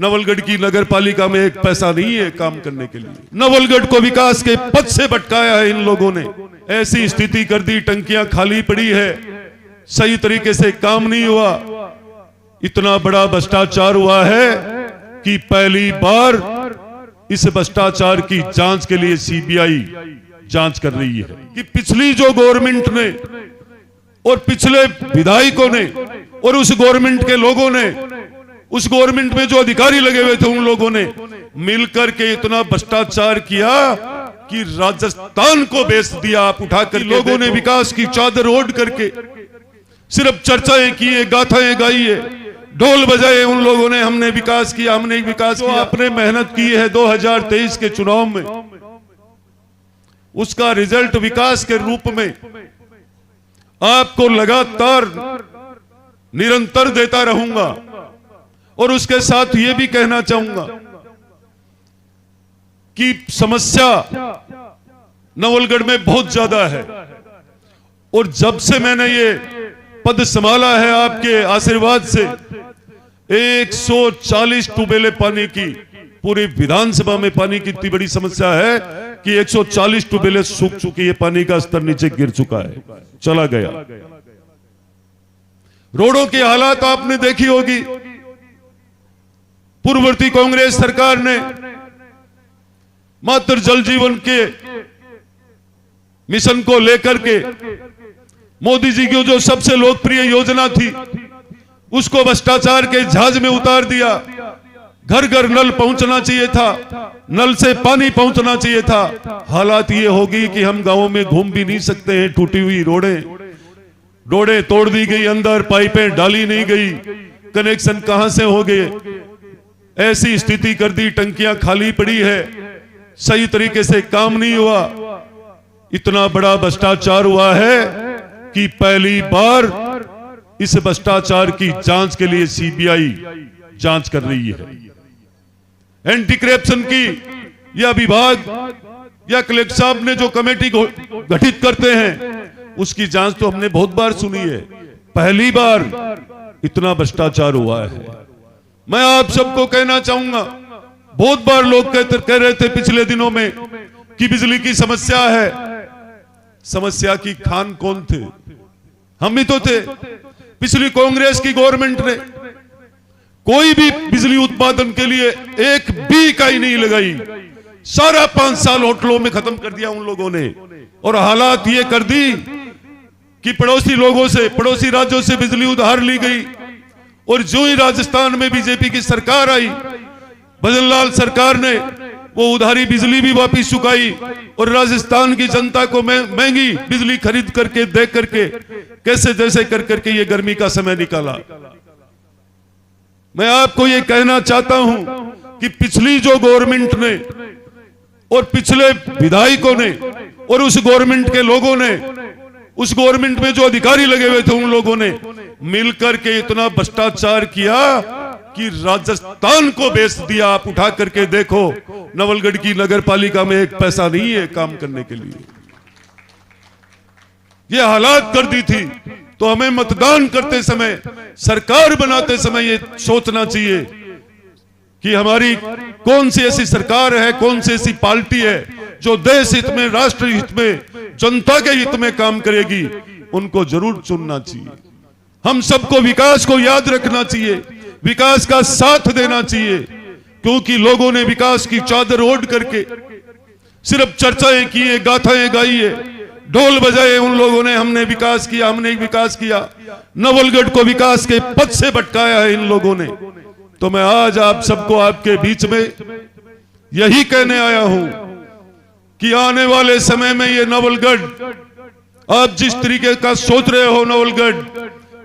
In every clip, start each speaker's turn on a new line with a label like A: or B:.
A: नवलगढ़ की नगर पालिका में एक पैसा नहीं है काम करने के लिए। नवलगढ़ को विकास के पथ से भटकाया है इन लोगों ने। ऐसी स्थिति कर दी, टंकियां खाली पड़ी है, सही तरीके से काम नहीं हुआ। इतना बड़ा भ्रष्टाचार हुआ है कि पहली बार इस भ्रष्टाचार की जांच के लिए सीबीआई जांच कर रही है कि पिछली जो गवर्नमेंट ने और पिछले विधायकों ने और उस गवर्नमेंट के लोगों ने, उस गवर्नमेंट में जो अधिकारी लगे हुए थे उन लोगों ने मिलकर के इतना भ्रष्टाचार किया कि राजस्थान को बेच दिया। आप उठाकर लोगों ने विकास की चादर ओढ़ करके सिर्फ चर्चाएं की है, गाथाएं गाई है, ढोल बजाए उन लोगों ने, हमने विकास किया, हमने विकास किया। अपने मेहनत की है 2023 के चुनाव में, उसका रिजल्ट विकास के रूप में आपको लगातार निरंतर देता रहूंगा। और उसके साथ ये भी कहना चाहूंगा कि समस्या नवलगढ़ में बहुत ज्यादा है और जब से मैंने ये पद संभाला है आपके आशीर्वाद से 140 ट्यूबवेलें पानी की, पूरी विधानसभा में पानी की इतनी बड़ी समस्या है कि 140 ट्यूबवेलें सूख चुकी है, पानी का स्तर नीचे गिर चुका है, चला गया। रोडों की हालात आपने देखी होगी। पूर्ववर्ती कांग्रेस सरकार ने मात्र जल जीवन के मिशन को लेकर के मोदी जी की जो सबसे लोकप्रिय योजना थी उसको भ्रष्टाचार के जहाज में उतार दिया। घर घर नल पहुंचना चाहिए था, नल से पानी पहुंचना चाहिए था। हालात ये होगी कि हम गांवों में घूम भी नहीं सकते हैं। टूटी हुई रोडें तोड़ दी गई, अंदर पाइपें डाली नहीं गई, कनेक्शन कहां से हो गए। ऐसी स्थिति कर दी, टंकियां खाली पड़ी है, सही तरीके से काम नहीं हुआ। इतना बड़ा भ्रष्टाचार हुआ है कि पहली बार इस भ्रष्टाचार की जांच के लिए सीबीआई जांच कर रही है। एंटी करप्शन की या विभाग या कलेक्टर साहब ने जो कमेटी गठित करते हैं उसकी जांच तो हमने बहुत बार सुनी है, पहली बार इतना भ्रष्टाचार हुआ है। मैं आप सबको कहना चाहूंगा, बहुत बार लोग कह रहे थे पिछले दिनों में कि बिजली की समस्या है। समस्या की खान कौन थे? हम ही तो थे। पिछली कांग्रेस की गवर्नमेंट ने कोई भी बिजली उत्पादन के लिए एक भी इकाई नहीं लगाई। सारा 5 साल होटलों में खत्म कर दिया उन लोगों ने। और हालात ये कर दी कि पड़ोसी लोगों से, पड़ोसी राज्यों से बिजली उधार ली गई। और जो ही राजस्थान में बीजेपी की सरकार आई, भजनलाल सरकार ने वो उधारी बिजली भी वापस चुकाई और राजस्थान की जनता को महंगी बिजली खरीद करके दे करके कैसे जैसे कर करके ये गर्मी का समय निकाला। मैं आपको ये कहना चाहता हूं कि पिछली जो गवर्नमेंट ने और पिछले विधायकों ने और उस गवर्नमेंट के लोगों ने, उस गवर्नमेंट में जो अधिकारी लगे हुए थे उन लोगों ने मिलकर के इतना भ्रष्टाचार किया कि राजस्थान को बेच दिया। आप उठा करके देखो, नवलगढ़ की नगर पालिका में एक पैसा नहीं है काम करने के लिए। ये हालात कर दी थी। तो हमें मतदान करते समय, सरकार बनाते समय ये सोचना चाहिए कि हमारी कौन सी ऐसी सरकार है, कौन सी ऐसी पार्टी है जो देश हित में, राष्ट्र हित में, जनता के हित में काम करेगी। उनको जरूर चुनना चाहिए। हम सबको विकास को याद रखना चाहिए, विकास का साथ देना चाहिए, क्योंकि लोगों ने विकास की चादर ओढ़ करके सिर्फ चर्चाएं की है, गाथाएं गाई है, ढोल बजाए उन लोगों ने, हमने विकास किया, हमने विकास किया। नवलगढ़ को विकास के पथ से भटकाया है इन लोगों ने। तो मैं आज आप सबको आपके बीच में यही कहने आया हूं कि आने वाले समय में ये नवलगढ़, आप जिस तरीके का सोच रहे हो नवलगढ़,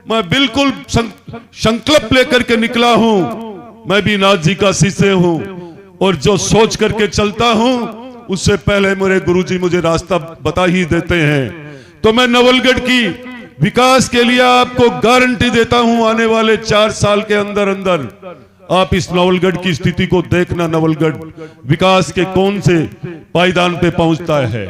A: मैं बिल्कुल संकल्प लेकर के निकला हूं। मैं भी नाथ जी का शिष्य हूं और जो सोच करके चलता हूं उससे पहले मेरे गुरुजी मुझे रास्ता बता ही देते हैं। तो मैं नवलगढ़ की विकास के लिए आपको गारंटी देता हूं, आने वाले 4 साल के अंदर अंदर आप इस नवलगढ़ की स्थिति को देखना। नवलगढ़ विकास के कौन से पायदान पे पहुंचता है।